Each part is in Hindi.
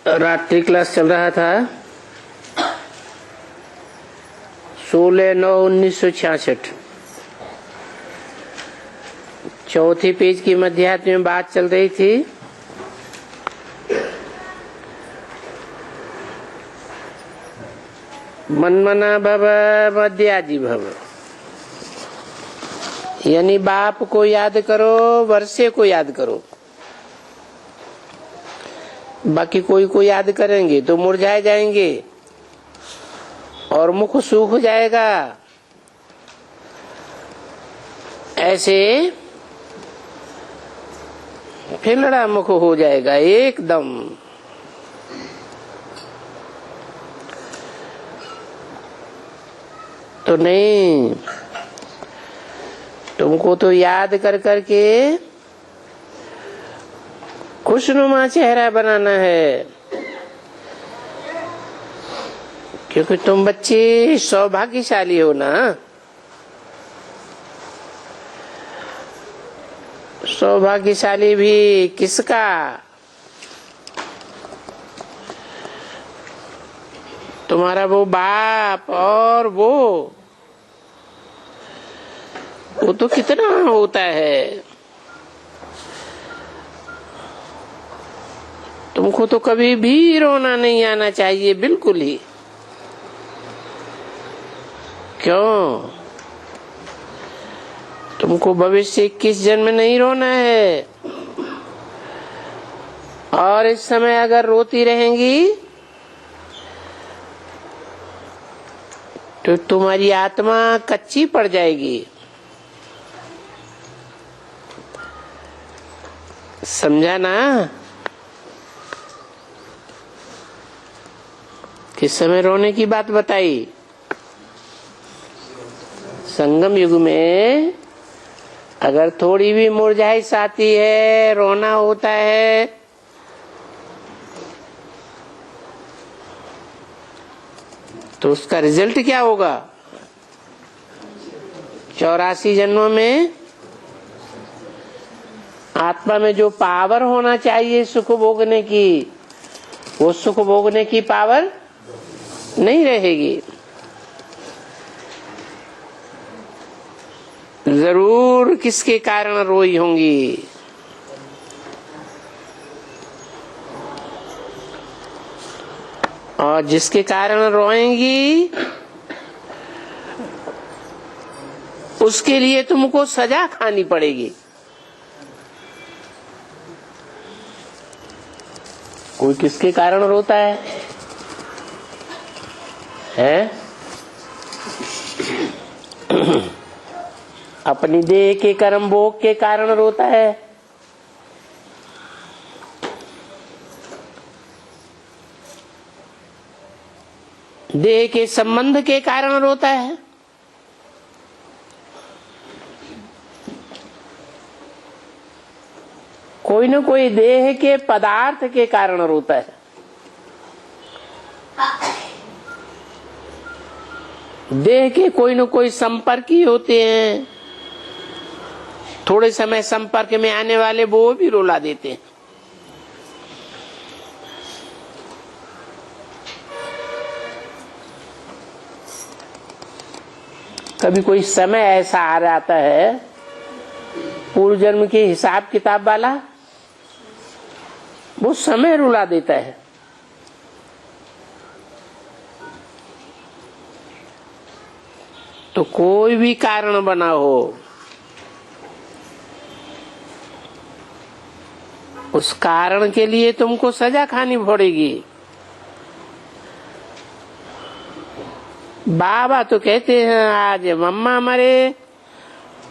रात्रि क्लास चल रहा था 16/9/1966। चौथी पेज की मध्यात्म में बात चल रही थी। मनमना भव मध्याजी भव, यानी बाप को याद करो, वर्षे को याद करो। बाकी कोई को याद करेंगे तो मुरझाए जाएंगे और मुख सूख जाएगा। ऐसे फिलड़ा मुख हो जाएगा एकदम। तो नहीं, तुमको तो याद कर करके खुशनुमा चेहरा बनाना है, क्योंकि तुम बच्चे सौभाग्यशाली हो ना। सौभाग्यशाली भी किसका? तुम्हारा वो बाप, और वो तो कितना होता है। तुमको तो कभी भी रोना नहीं आना चाहिए, बिल्कुल ही। क्यों? तुमको भविष्य 21 जन्म नहीं रोना है। और इस समय अगर रोती रहेंगी तो तुम्हारी आत्मा कच्ची पड़ जाएगी। समझा ना? किस समय रोने की बात बताई? संगम युग में अगर थोड़ी भी मुरझाइश आती है, रोना होता है, तो उसका रिजल्ट क्या होगा? 84 जन्मों में आत्मा में जो पावर होना चाहिए सुख भोगने की, वो सुख भोगने की पावर नहीं रहेगी। जरूर किसके कारण रोई होंगी। और जिसके कारण रोएंगी उसके लिए तुमको सजा खानी पड़ेगी। कोई किसके कारण रोता है? अपनी देह के कर्म भोग के कारण रोता है। देह के संबंध के कारण रोता है। कोई न कोई देह के पदार्थ के कारण रोता है। देह के कोई न कोई संपर्की होते हैं, थोड़े समय संपर्क में आने वाले वो भी रुला देते हैं। कभी कोई समय ऐसा आ जाता है पूर्व जन्म के हिसाब किताब वाला, वो समय रुला देता है। तो कोई भी कारण बना हो, उस कारण के लिए तुमको सजा खानी पड़ेगी। बाबा तो कहते हैं आज मम्मा मरे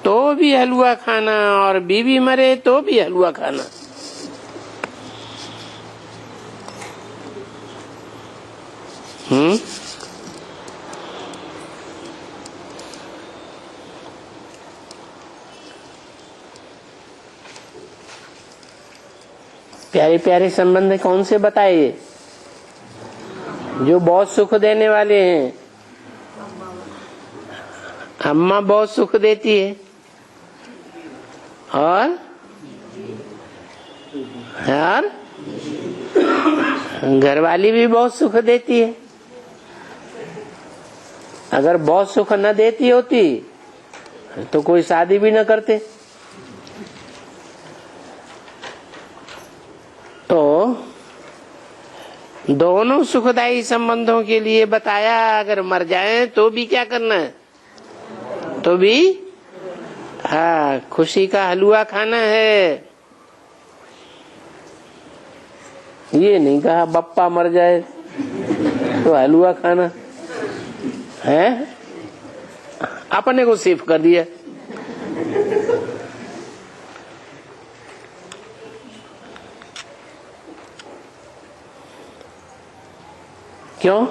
तो भी हलवा खाना और बीवी मरे तो भी हलवा खाना। प्यारे प्यारे संबंध कौन से बताए जो बहुत सुख देने वाले हैं? अम्मा बहुत सुख देती है और घरवाली भी बहुत सुख देती है। अगर बहुत सुख न देती होती तो कोई शादी भी न करते। तो दोनों सुखदायी संबंधों के लिए बताया, अगर मर जाएं तो भी क्या करना है, तो भी हाँ खुशी का हलवा खाना है। ये नहीं कहा बप्पा मर जाए तो हलवा खाना है, अपने को सेफ कर दिया। क्यों?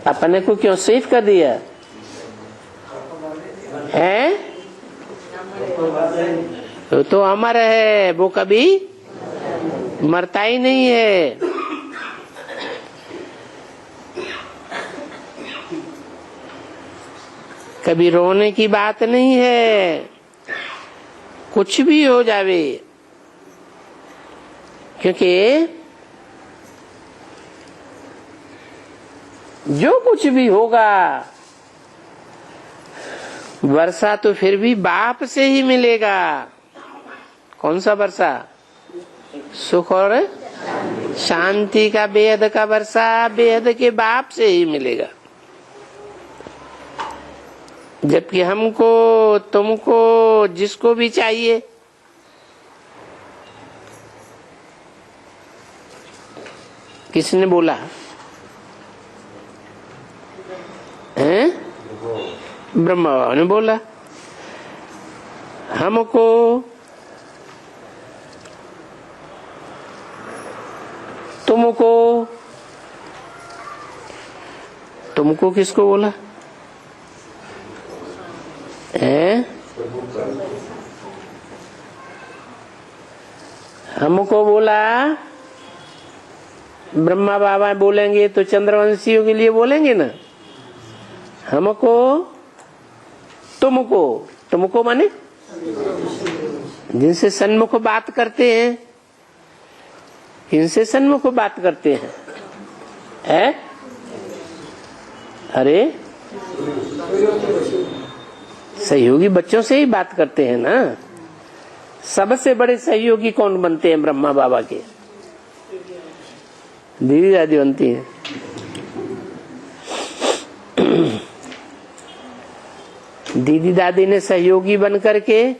अपने को क्यों सेफ कर दिया है? तो अमर है, वो कभी मरता ही नहीं है। कभी रोने की बात नहीं है, कुछ भी हो जावे, क्योंकि जो कुछ भी होगा वर्षा तो फिर भी बाप से ही मिलेगा। कौन सा वर्षा? सुख और शांति का, बेहद का वर्षा बेहद के बाप से ही मिलेगा। जबकि हमको, तुमको, जिसको भी चाहिए किसने बोला है? ब्रह्मा बाबा ने बोला। हमको तुमको, तुमको किसको बोला है? हमको बोला। ब्रह्मा बाबा बोलेंगे तो चंद्रवंशियों के लिए बोलेंगे ना। हमको तुमको, तुमको माने जिनसे सन्मुख बात करते हैं, इनसे सन्मुख बात करते हैं है? अरे सहयोगी बच्चों से ही बात करते हैं ना। सबसे बड़े सहयोगी कौन बनते हैं? ब्रह्मा बाबा के दीदी दादी बनती है। दीदी दादी ने सहयोगी बन करके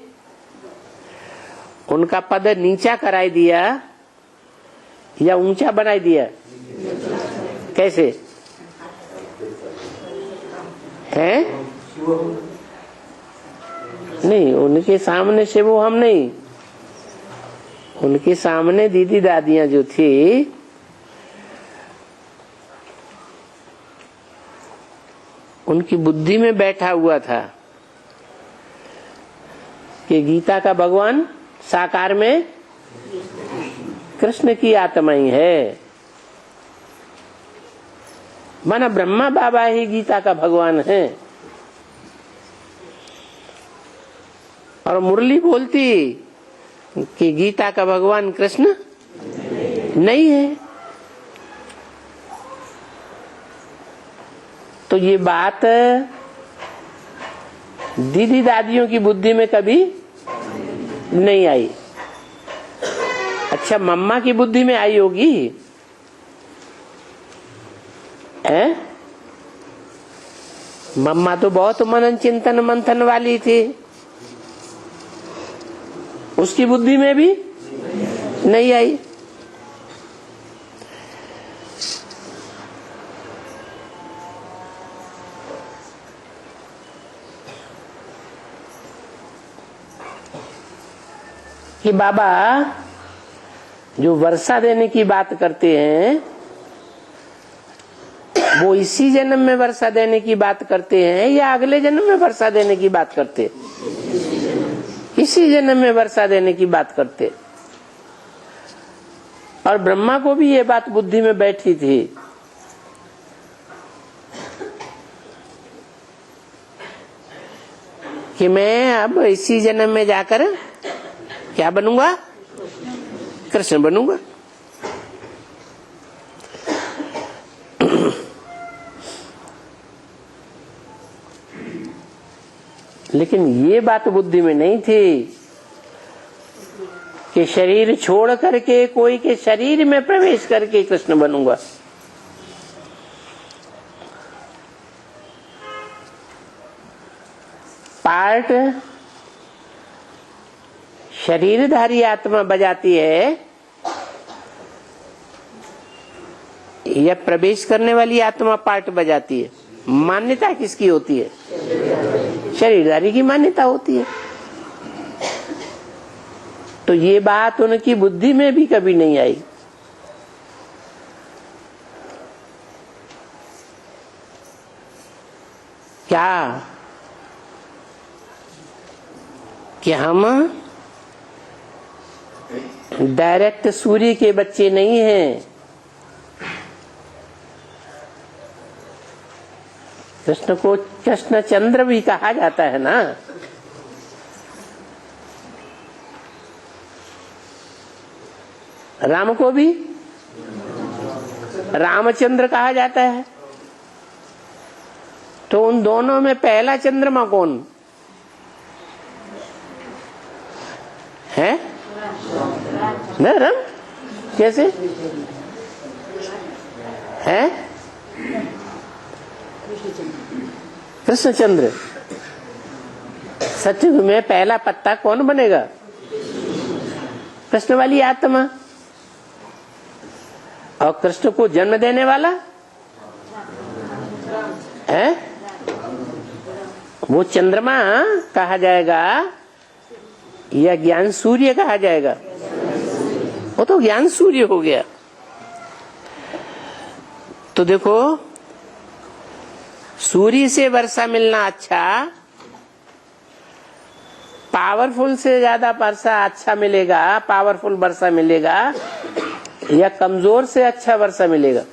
उनका पद नीचा कराई दिया या ऊंचा बनाई दिया? कैसे है? नहीं, उनके सामने से वो हम नहीं, उनके सामने दीदी दादियां जो थी उनकी बुद्धि में बैठा हुआ था कि गीता का भगवान साकार में कृष्ण की आत्मा ही है। माना ब्रह्मा बाबा ही गीता का भगवान है। और मुरली बोलती कि गीता का भगवान कृष्ण नहीं है। तो ये बात दीदी दादियों की बुद्धि में कभी नहीं आई। अच्छा, मम्मा की बुद्धि में आई होगी है? मम्मा तो बहुत मनन चिंतन मंथन वाली थी, उसकी बुद्धि में भी नहीं आई। कि बाबा जो वर्षा देने की बात करते हैं वो इसी जन्म में वर्षा देने की बात करते हैं या अगले जन्म में वर्षा देने की बात करते? इसी जन्म में वर्षा देने की बात करते। और ब्रह्मा को भी ये बात बुद्धि में बैठी थी कि मैं अब इसी जन्म में जाकर क्या बनूंगा? कृष्ण बनूंगा। लेकिन ये बात बुद्धि में नहीं थी कि शरीर छोड़ करके कोई के शरीर में प्रवेश करके कृष्ण बनूंगा। पार्ट शरीरधारी आत्मा बजाती है या प्रवेश करने वाली आत्मा पार्ट बजाती है? मान्यता किसकी होती है? शरीरधारी की मान्यता होती है। तो ये बात उनकी बुद्धि में भी कभी नहीं आई। क्या कि हम डायरेक्ट सूर्य के बच्चे नहीं हैं। कृष्ण को कृष्ण चंद्र भी कहा जाता है ना। राम को भी रामचंद्र कहा जाता है। तो उन दोनों में पहला चंद्रमा कौन है? न राम कैसे है? कृष्णचंद्र। सतयुग में पहला पत्ता कौन बनेगा? कृष्ण वाली आत्मा। और कृष्ण को जन्म देने वाला है वो चंद्रमा कहा जाएगा या ज्ञान सूर्य कहा जाएगा? वो तो ज्ञान सूर्य हो गया। तो देखो, सूर्य से वर्षा मिलना अच्छा, पावरफुल से ज्यादा वर्षा अच्छा मिलेगा, पावरफुल वर्षा मिलेगा, या कमजोर से अच्छा वर्षा मिलेगा?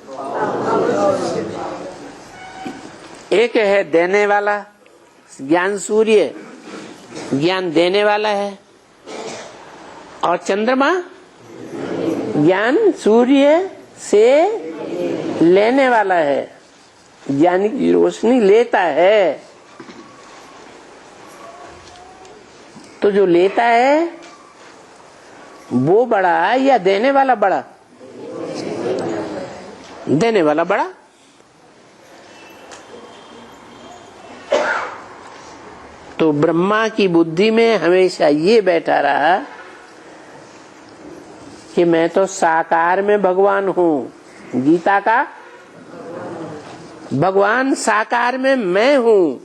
एक है देने वाला, ज्ञान सूर्य ज्ञान देने वाला है, और चंद्रमा ज्ञान सूर्य से लेने वाला है, ज्ञान की रोशनी लेता है। तो जो लेता है वो बड़ा या देने वाला बड़ा? देने वाला बड़ा। तो ब्रह्मा की बुद्धि में हमेशा ये बैठा रहा कि मैं तो साकार में भगवान हूं। गीता का भगवान साकार में मैं हूं।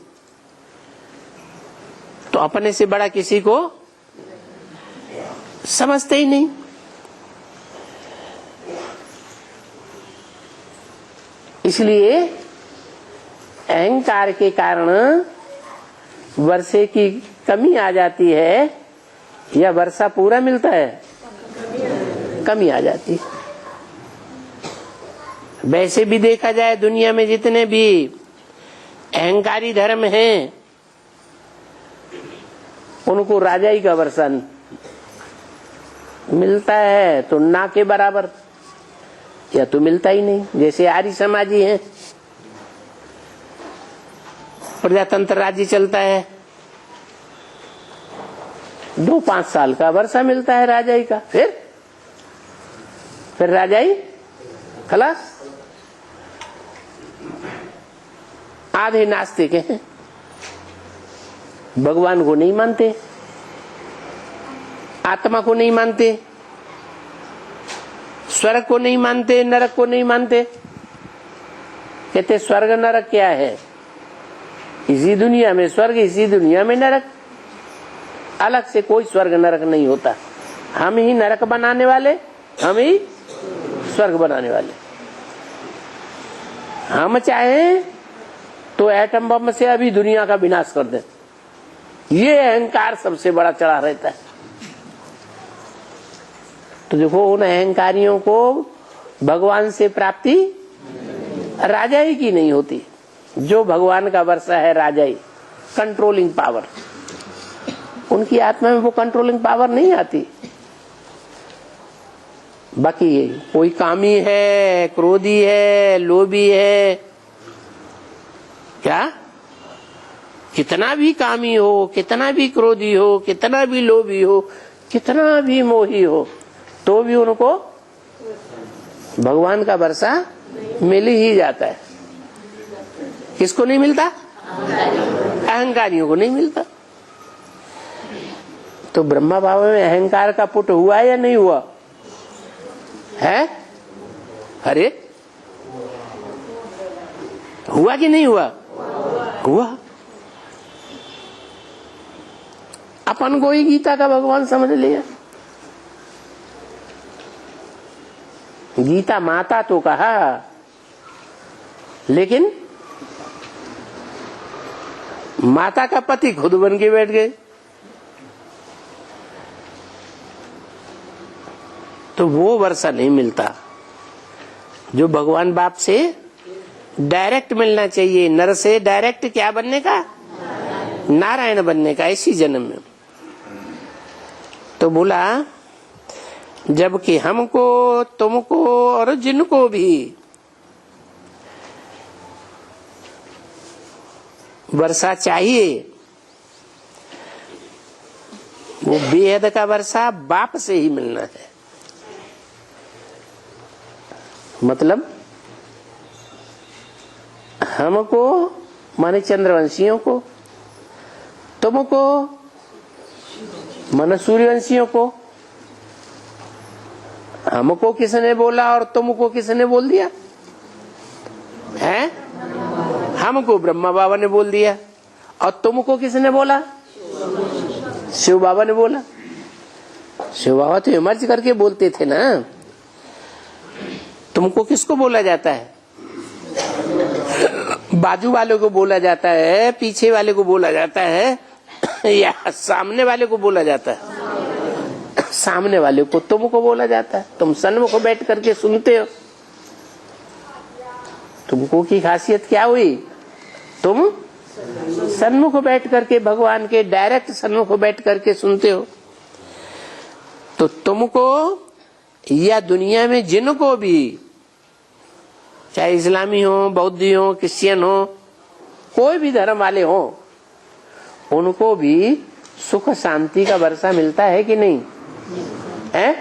तो अपने से बड़ा किसी को समझते ही नहीं। इसलिए अहंकार के कारण वर्षे की कमी आ जाती है, या वर्षा पूरा मिलता है? कमी आ जाती है। वैसे भी देखा जाए दुनिया में जितने भी अहंकारी धर्म हैं उनको राजाई का वर्षा मिलता है तो ना के बराबर, या तो मिलता ही नहीं। जैसे आर्य समाजी हैं, प्रजातंत्र राज्य चलता है, 2-5 साल का वर्षा मिलता है राजाई का, फिर राजाई खलास। आधे नास्तिक हैं, भगवान को नहीं मानते, आत्मा को नहीं मानते, स्वर्ग को नहीं मानते, नरक को नहीं मानते। कहते स्वर्ग नरक क्या है? इसी दुनिया में स्वर्ग, इसी दुनिया में नरक। अलग से कोई स्वर्ग नरक नहीं होता। हम ही नरक बनाने वाले, हम ही स्वर्ग बनाने वाले। हम चाहे तो एटम बम से अभी दुनिया का विनाश कर दे। ये अहंकार सबसे बड़ा चढ़ा रहता है। तो देखो, उन अहंकारियों को भगवान से प्राप्ति राजाई की नहीं होती। जो भगवान का वर्षा है राजाई, कंट्रोलिंग पावर, उनकी आत्मा में वो कंट्रोलिंग पावर नहीं आती। बाकी कोई कामी है, क्रोधी है, लोभी है, क्या कितना भी कामी हो, कितना भी क्रोधी हो, कितना भी लोभी हो, कितना भी मोही हो, तो भी उनको भगवान का वर्षा मिल ही जाता है। किसको नहीं मिलता? अहंकारियों को नहीं मिलता। तो ब्रह्मा बाबा में अहंकार का पुट हुआ या नहीं हुआ है? अरे हुआ कि नहीं हुआ? हुआ। अपन को ही गीता का भगवान समझ लिया। गीता माता तो कहा, लेकिन माता का पति खुद बन के बैठ गए। तो वो वर्षा नहीं मिलता जो भगवान बाप से डायरेक्ट मिलना चाहिए। नर से डायरेक्ट क्या बनने का? नारायण बनने का, इसी जन्म में। तो बोला जबकि हमको, तुमको और जिनको भी वर्षा चाहिए, वो बेहद का वर्षा बाप से ही मिलना है। मतलब हमको माने चंद्रवंशियों को, तुमको माने सूर्यवंशियों को। हमको किसने बोला और तुमको किसने बोल दिया है? हमको ब्रह्मा बाबा ने बोल दिया। और तुमको किसने बोला? शिव बाबा ने बोला। शिव बाबा तो इमर्ज करके बोलते थे ना। तुमको किसको बोला जाता है? बाजू वाले को बोला जाता है, पीछे वाले को बोला जाता है, या सामने वाले को बोला जाता है? सामने वाले को तुमको बोला जाता है। तुम सन्मुख बैठ करके सुनते हो। तुमको की खासियत क्या हुई? तुम सन्मुख बैठ करके भगवान के डायरेक्ट सन्मुख बैठ करके सुनते हो। तो तुमको या दुनिया में जिनको भी, चाहे इस्लामी हो, बौद्धी हो, क्रिश्चियन हो, कोई भी धर्म वाले हो, उनको भी सुख शांति का वर्षा मिलता है कि नहीं है?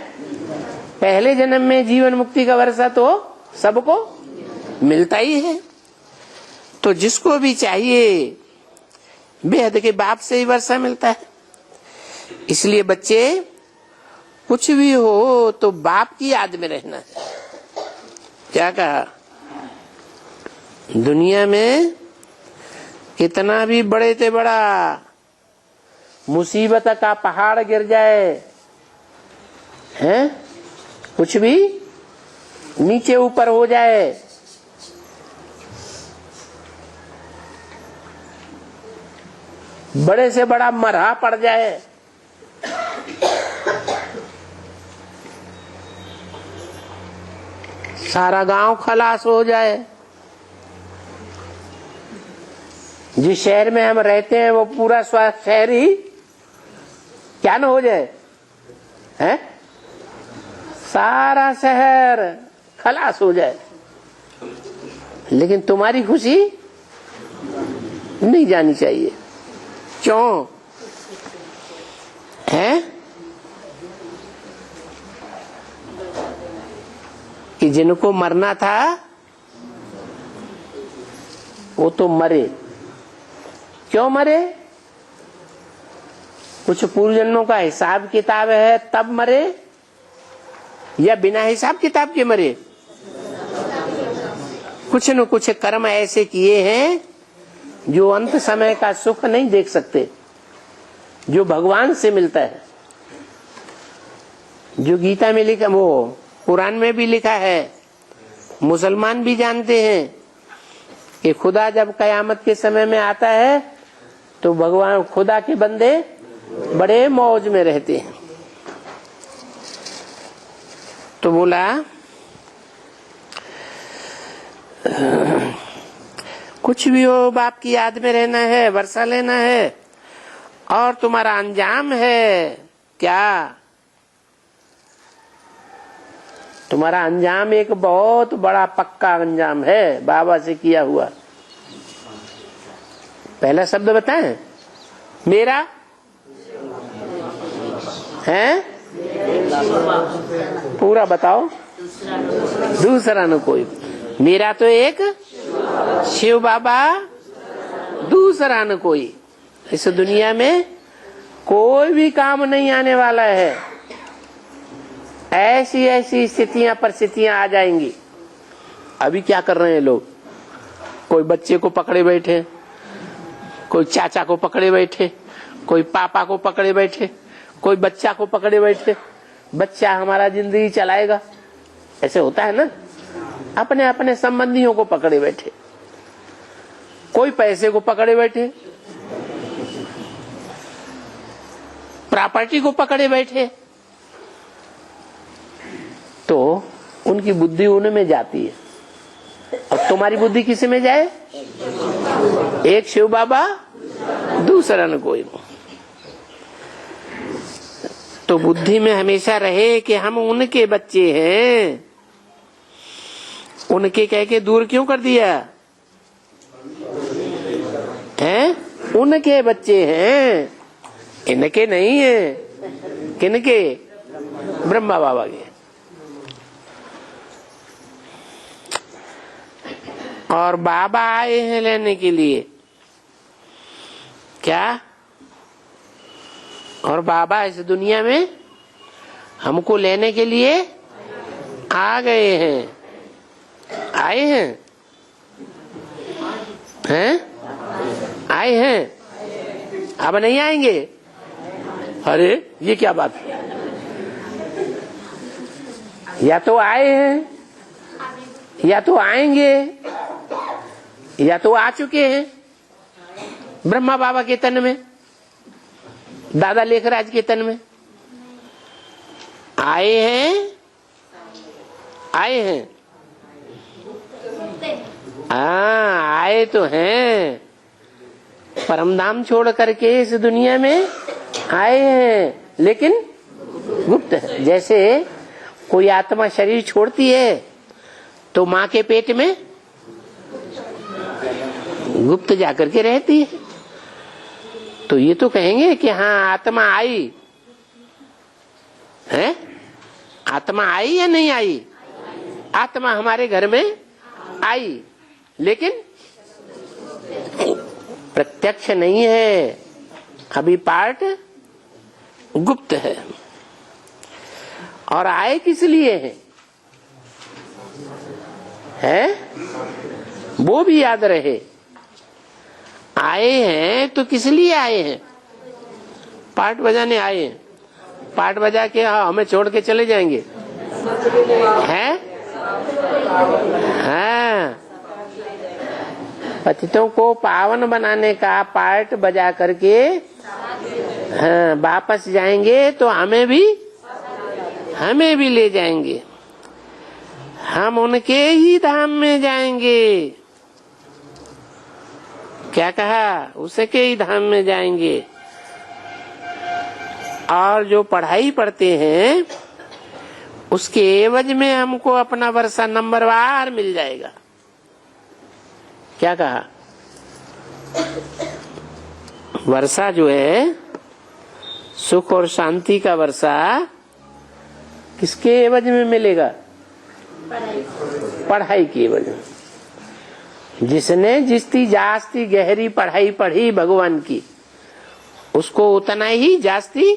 पहले जन्म में जीवन मुक्ति का वर्षा तो सबको मिलता ही है। तो जिसको भी चाहिए बेहद के बाप से ही वर्षा मिलता है। इसलिए बच्चे कुछ भी हो तो बाप की याद में रहना है। क्या कहा? दुनिया में कितना भी बड़े से बड़ा मुसीबत का पहाड़ गिर जाए, हैं? कुछ भी नीचे ऊपर हो जाए, बड़े से बड़ा मरहा पड़ जाए, सारा गांव खलास हो जाए, जिस शहर में हम रहते हैं वो पूरा शहर ही क्या न हो जाए, हैं? सारा शहर खलास हो जाए, लेकिन तुम्हारी खुशी नहीं जानी चाहिए। क्यों है? कि जिनको मरना था वो तो मरे। क्यों मरे? कुछ पूर्व जन्मों का हिसाब किताब है तब मरे, या बिना हिसाब किताब के मरे? कुछ न कुछ कर्म ऐसे किए हैं जो अंत समय का सुख नहीं देख सकते, जो भगवान से मिलता है। जो गीता में लिखा, वो कुरान में भी लिखा है, मुसलमान भी जानते हैं कि खुदा जब कयामत के समय में आता है तो भगवान खुदा के बंदे बड़े मौज में रहते हैं। तो बोला कुछ भी हो बाप की याद में रहना है, वर्षा लेना है, और तुम्हारा अंजाम है क्या? तुम्हारा अंजाम एक बहुत बड़ा पक्का अंजाम है बाबा से किया हुआ। पहला शब्द बताएं, मेरा है, पूरा बताओ। दूसरा न कोई। मेरा तो एक शिव बाबा, दूसरा न कोई। इस दुनिया में कोई भी काम नहीं आने वाला है। ऐसी ऐसी स्थितियां परिस्थितियां आ जाएंगी। अभी क्या कर रहे हैं लोग, कोई बच्चे को पकड़े बैठे, कोई चाचा को पकड़े बैठे, कोई पापा को पकड़े बैठे, कोई बच्चा को पकड़े बैठे। बच्चा हमारा जिंदगी चलाएगा, ऐसे होता है ना। अपने अपने संबंधियों को पकड़े बैठे, कोई पैसे को पकड़े बैठे, प्रॉपर्टी को पकड़े बैठे। तो उनकी बुद्धि उनमें जाती है। और तुम्हारी बुद्धि किसी में जाए? एक शिव बाबा, दूसरा न कोई। तो बुद्धि में हमेशा रहे कि हम उनके बच्चे हैं। उनके कह के दूर क्यों कर दिया हैं? उनके बच्चे हैं, इनके नहीं है। किनके? ब्रह्मा बाबा के। और बाबा आए हैं लेने के लिए। क्या? और बाबा इस दुनिया में हमको लेने के लिए आ गए हैं। आए हैं? हैं? आए हैं? अब नहीं आएंगे? अरे ये क्या बात है? या तो आए हैं, या तो आएंगे, या तो आ चुके हैं। ब्रह्मा बाबा के तन में, दादा लेखराज के तन में आए हैं। आए हैं, आए तो हैं। परमधाम छोड़ करके इस दुनिया में आए हैं, लेकिन गुप्त है। जैसे कोई आत्मा शरीर छोड़ती है तो माँ के पेट में गुप्त जाकर के रहती है। तो ये तो कहेंगे कि हाँ आत्मा आई है। आत्मा आई या नहीं आई? आत्मा हमारे घर में आई, लेकिन प्रत्यक्ष नहीं है, अभी पार्ट गुप्त है। और आए किस लिए है? वो भी याद रहे। आए हैं तो किस लिए आए हैं? पार्ट बजाने आए हैं। पार्ट बजा के हमें छोड़ के चले जाएंगे हैं? हाँ, पतितों को पावन बनाने का पार्ट बजा करके हाँ वापस जाएंगे तो हमें भी ले जाएंगे। हम उनके ही धाम में जाएंगे। क्या कहा? उसके ही धाम में जाएंगे। और जो पढ़ाई पढ़ते हैं उसके एवज में हमको अपना वर्षा नंबरवार मिल जाएगा। क्या कहा? वर्षा जो है सुख और शांति का वर्षा किसके एवज में मिलेगा? पढ़ाई के एवज में। जिसने जितनी जास्ती गहरी पढ़ाई पढ़ी भगवान की, उसको उतना ही जास्ती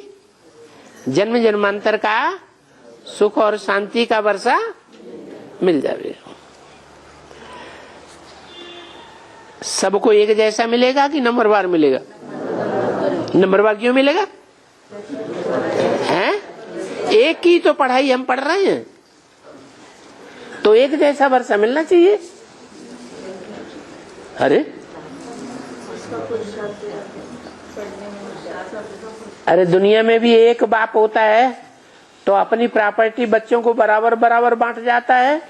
जन्म जन्मांतर का सुख और शांति का वर्षा मिल जाएगा। सबको एक जैसा मिलेगा कि नंबरवार मिलेगा? नंबरवार क्यों मिलेगा? हैं? एक ही तो पढ़ाई हम पढ़ रहे हैं, तो एक जैसा वर्षा मिलना चाहिए। अरे दुनिया में भी एक बाप होता है तो अपनी प्रॉपर्टी बच्चों को बराबर बराबर बांट जाता है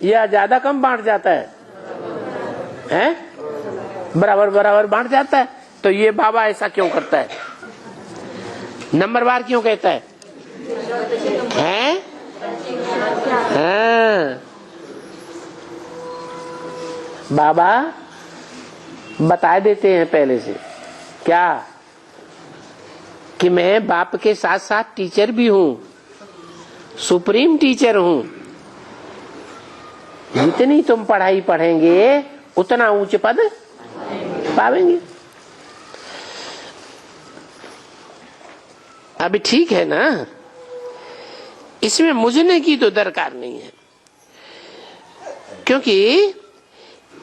या ज्यादा कम बांट जाता है? हैं? बराबर बराबर बांट जाता है। तो ये बाबा ऐसा क्यों करता है? नंबरवार क्यों कहता है? हैं? हाँ, बाबा बता देते हैं पहले से क्या कि मैं बाप के साथ साथ टीचर भी हूं, सुप्रीम टीचर हूं। जितनी तुम पढ़ाई पढ़ेंगे उतना ऊंच पद पावेंगे। अभी ठीक है ना, इसमें मुझने की तो दरकार नहीं है, क्योंकि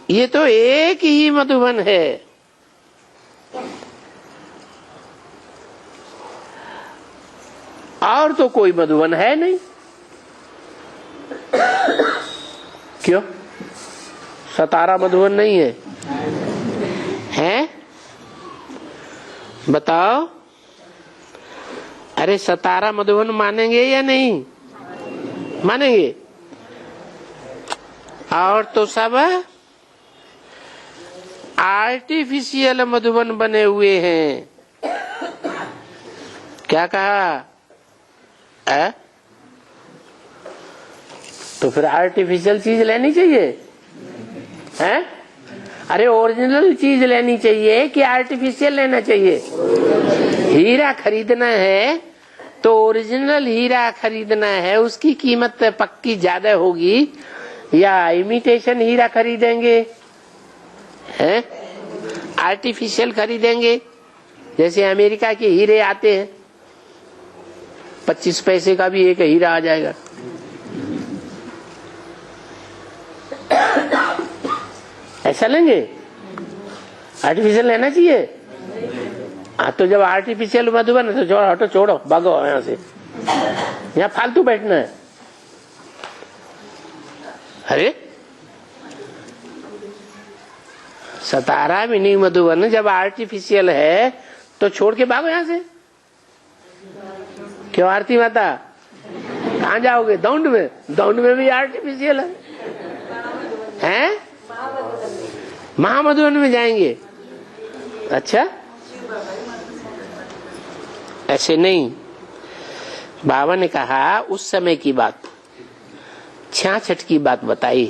ये तो एक ही मधुबन है। और तो कोई मधुबन है नहीं। क्यों? सतारा मधुबन नहीं है? हैं? बताओ। अरे सतारा मधुबन मानेंगे या नहीं मानेंगे? और तो सब आर्टिफिशियल मधुबन बने हुए हैं। क्या कहा? तो फिर आर्टिफिशियल चीज लेनी चाहिए हैं? अरे ओरिजिनल चीज लेनी चाहिए कि आर्टिफिशियल लेना चाहिए? हीरा खरीदना है तो ओरिजिनल हीरा खरीदना है, उसकी कीमत पक्की ज्यादा होगी, या इमिटेशन हीरा खरीदेंगे हैं? आर्टिफिशियल खरीदेंगे? जैसे अमेरिका के हीरे आते हैं, 25 पैसे का भी एक हीरा आ जाएगा। ऐसा लेंगे? आर्टिफिशियल लेना चाहिए? हाँ, तो जब आर्टिफिशियल मधुबन है तो हटो, छोड़ो, भागो यहाँ से, यहाँ फालतू बैठना है। अरे सतारा मिनी मधुबन जब आर्टिफिशियल है तो छोड़ के भागो यहाँ से। क्यों आरती माता? कहाँ जाओगे? दौंड में? दौंड में भी आर्टिफिशियल है हैं? महामधुबन में जाएंगे? अच्छा, ऐसे नहीं। बाबा ने कहा उस समय की बात, 66 की बात बताई।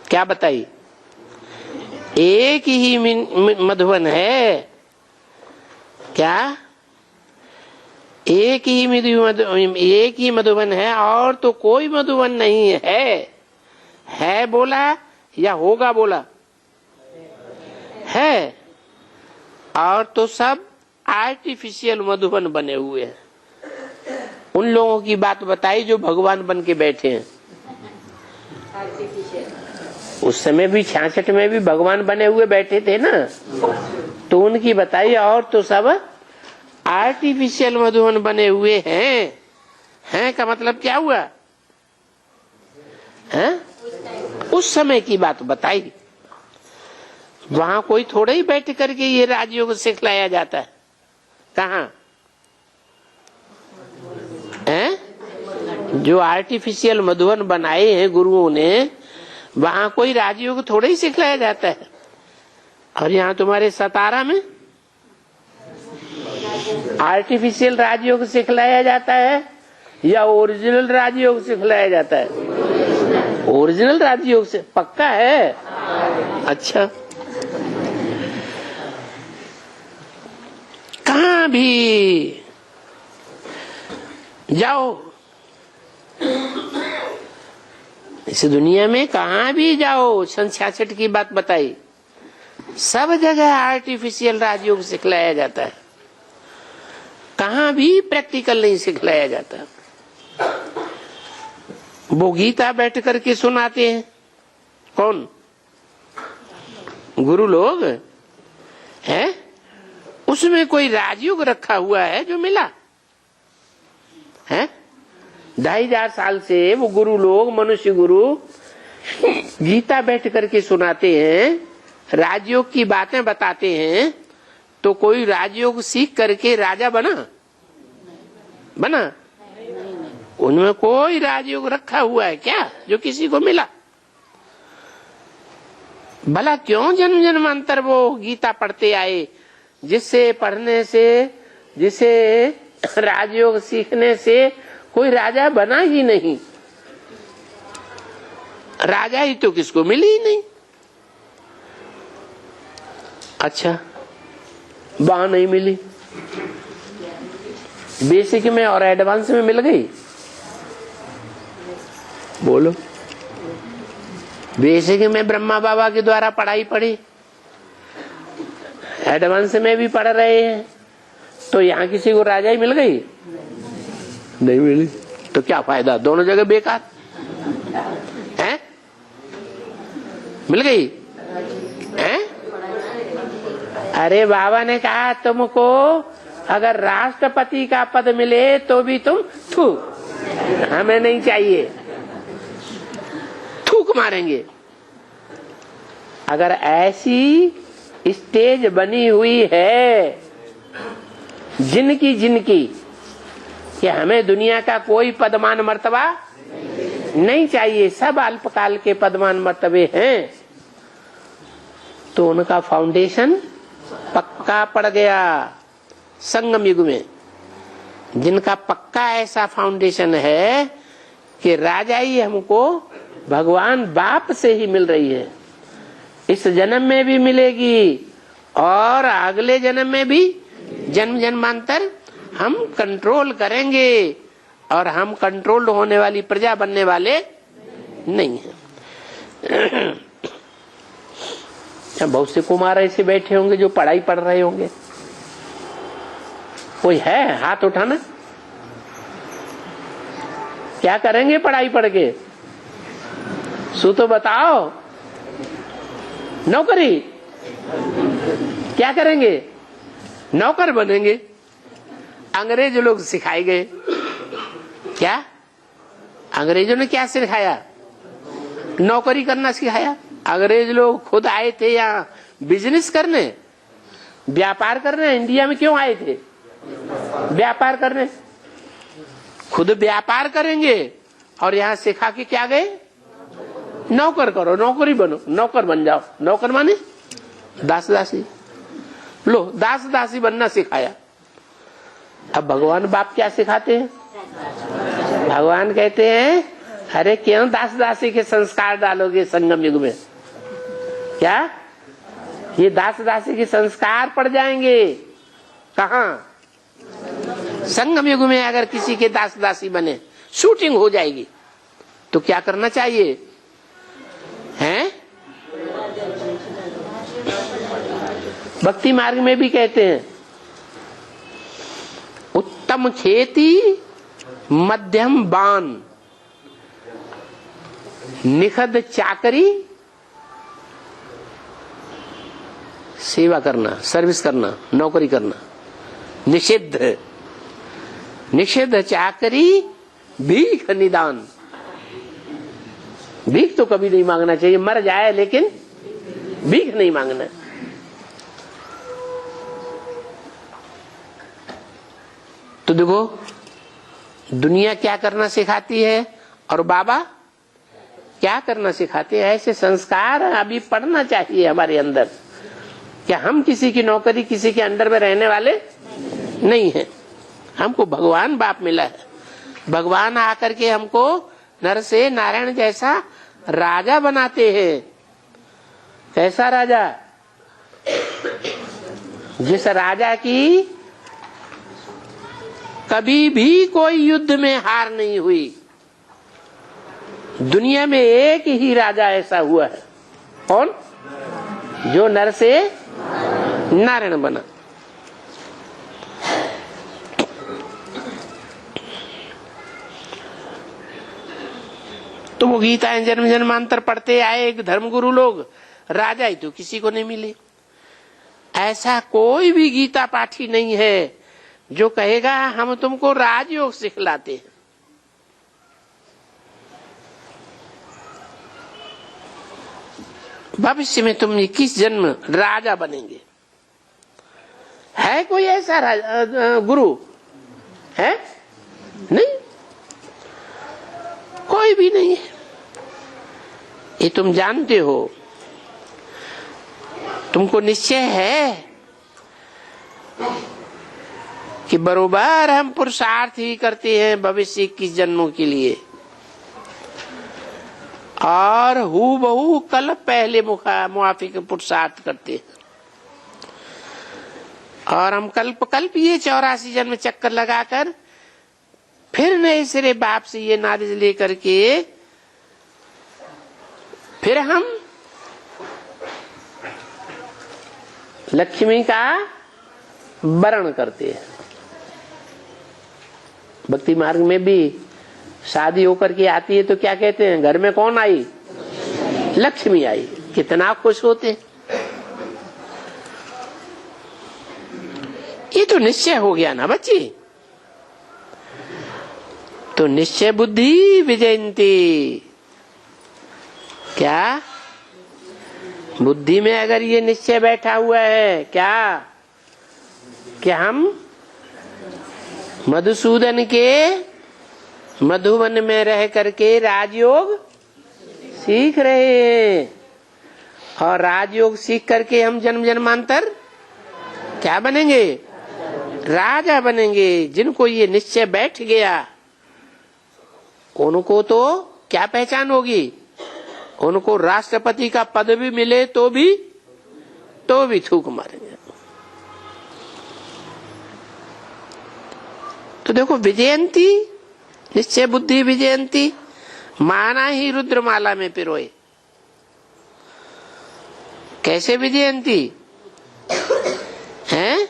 क्या बताई? एक ही मधुबन है। क्या? एक ही मधुबन है, और तो कोई मधुबन नहीं है बोला या होगा बोला? है। और तो सब आर्टिफिशियल मधुबन बने हुए हैं। उन लोगों की बात बताई जो भगवान बन के बैठे हैं। उस समय भी 66 में भी भगवान बने हुए बैठे थे ना, तो उनकी बताई। और तो सब आर्टिफिशियल मधुबन बने हुए हैं का मतलब क्या हुआ? हैं? उस समय की बात बताई। वहां कोई थोड़ा ही बैठ करके ये राजयोग सिखलाया जाता है। कहाँ? जो आर्टिफिशियल मधुबन बनाए हैं गुरुओं ने, वहां कोई राजयोग थोड़ा ही सिखलाया जाता है। और यहाँ तुम्हारे सतारा में आर्टिफिशियल राजयोग सिखलाया जाता है या ओरिजिनल राजयोग सिखलाया जाता है? ओरिजिनल राजयोग से पक्का है? अच्छा, कहाँ भी जाओ इस दुनिया में, कहाँ भी जाओ, 66 की बात बताई, सब जगह आर्टिफिशियल राजयोग सिखलाया जाता है। कहाँ भी प्रैक्टिकल नहीं सिखलाया जाता। वो गीता बैठ करके सुनाते हैं। कौन? गुरु लोग हैं। उसमें कोई राजयोग रखा हुआ है जो मिला है? 2500 साल से वो गुरु लोग, मनुष्य गुरु, गीता बैठ करके सुनाते हैं, राजयोग की बातें बताते हैं। तो कोई राजयोग सीख करके राजा बना? उनमें कोई राजयोग रखा हुआ है क्या जो किसी को मिला? भला क्यों जन्म जन्मांतर वो गीता पढ़ते आए, जिससे पढ़ने से, जिसे राजयोग सीखने से कोई राजा बना ही नहीं। राजा ही तो किसको मिली ही नहीं। अच्छा, वहां नहीं मिली, बेसिक में और एडवांस में मिल गई। बोलो, बेसिक में ब्रह्मा बाबा के द्वारा पढ़ाई पढ़ी, एडवांस में भी पढ़ रहे हैं, तो यहाँ किसी को राजा ही मिल गई? नहीं मिली। तो क्या फायदा, दोनों जगह बेकार है। मिल गई है? अरे बाबा ने कहा तुमको अगर राष्ट्रपति का पद मिले तो भी तुम हमें नहीं चाहिए, थूक मारेंगे। अगर ऐसी स्टेज बनी हुई है जिनकी कि हमें दुनिया का कोई पदमान मर्तबा नहीं चाहिए, सब अल्पकाल के पदमान मर्तबे हैं, तो उनका फाउंडेशन पक्का पड़ गया। संगम युग में जिनका पक्का ऐसा फाउंडेशन है कि राजाई हमको भगवान बाप से ही मिल रही है, इस जन्म में भी मिलेगी और अगले जन्म में भी, जन्म जन्मांतर हम कंट्रोल करेंगे, और हम कंट्रोल्ड होने वाली प्रजा बनने वाले नहीं है। बहुत से कुमार ऐसे बैठे होंगे जो पढ़ाई पढ़ रहे होंगे, कोई है हाथ उठाना? क्या करेंगे पढ़ाई पढ़ के? सो तो बताओ, नौकरी क्या करेंगे? नौकर बनेंगे। अंग्रेज लोग सिखाए गए, क्या अंग्रेजों ने क्या सिखाया? नौकरी करना सिखाया। अंग्रेज लोग खुद आए थे यहाँ बिजनेस करने, व्यापार करने। इंडिया में क्यों आए थे? व्यापार करने। खुद व्यापार करेंगे और यहाँ सिखा के क्या गए? नौकर करो, नौकरी बनो, नौकर बन जाओ। नौकर माने दास दासी। लो, दास दासी बनना सिखाया। अब भगवान बाप क्या सिखाते हैं? भगवान कहते हैं अरे क्यों दास दासी के संस्कार डालोगे संगम युग में? क्या ये दास दासी के संस्कार पड़ जाएंगे? कहाँ? संगम युग में अगर किसी के दास दासी बने, शूटिंग हो जाएगी। तो क्या करना चाहिए? हैं? भक्ति मार्ग में भी कहते हैं उत्तम खेती मध्यम बान, निखद चाकरी, सेवा करना, सर्विस करना, नौकरी करना। निषिद्ध, निषिद्ध चाकरी, भीख निदान। भीख तो कभी नहीं मांगना चाहिए, मर जाए लेकिन भीख नहीं मांगना। तो देखो दुनिया क्या करना सिखाती है और बाबा क्या करना सिखाते हैं। ऐसे संस्कार अभी पढ़ना चाहिए हमारे अंदर, क्या हम किसी की नौकरी, किसी के अंडर में रहने वाले नहीं है। हमको भगवान बाप मिला है। भगवान आकर के हमको नर से नारायण जैसा राजा बनाते हैं। कैसा राजा? जिस राजा की कभी भी कोई युद्ध में हार नहीं हुई। दुनिया में एक ही राजा ऐसा हुआ है। कौन? जो नर से नारायण बना। तो वो गीताएं जन्म जन्मांतर पढ़ते आए एक धर्मगुरु लोग, राजा ही तो किसी को नहीं मिले। ऐसा कोई भी गीता पाठी नहीं है जो कहेगा हम तुमको राजयोग सिखलाते हैं। भविष्य में तुम 21 जन्म राजा बनेंगे। है कोई ऐसा गुरु? है? नहीं, कोई भी नहीं है। ये तुम जानते हो, तुमको निश्चय है कि बरोबर हम पुरुषार्थ ही करते हैं भविष्य 21 जन्मों के लिए, और हूबहू कल पहले मुआफिक पुरुषार्थ करते हैं। और हम कल्प कल्प ये 84 जन्म चक्कर लगाकर फिर नए सिरे बाप से ये नॉलेज लेकर के फिर हम लक्ष्मी का वरण करते हैं। भक्ति मार्ग में भी शादी होकर के आती है तो क्या कहते हैं, घर में कौन आई, लक्ष्मी आई। कितना खुश होते हैं। ये तो निश्चय हो गया ना बच्ची। तो निश्चय बुद्धि विजयंती, क्या बुद्धि में अगर ये निश्चय बैठा हुआ है क्या कि हम मधुसूदन के मधुवन में रह करके राजयोग सीख रहे हैं, और राजयोग सीख करके हम जन्म जन्मांतर क्या बनेंगे, राजा बनेंगे। जिनको ये निश्चय बैठ गया उनको तो क्या पहचान होगी, उनको राष्ट्रपति का पद भी मिले तो भी थूक मारेंगे। तो देखो विजयंती, निश्चय बुद्धि विजयंती माना ही रुद्रमाला में पिरोए। कैसे विजयंती है,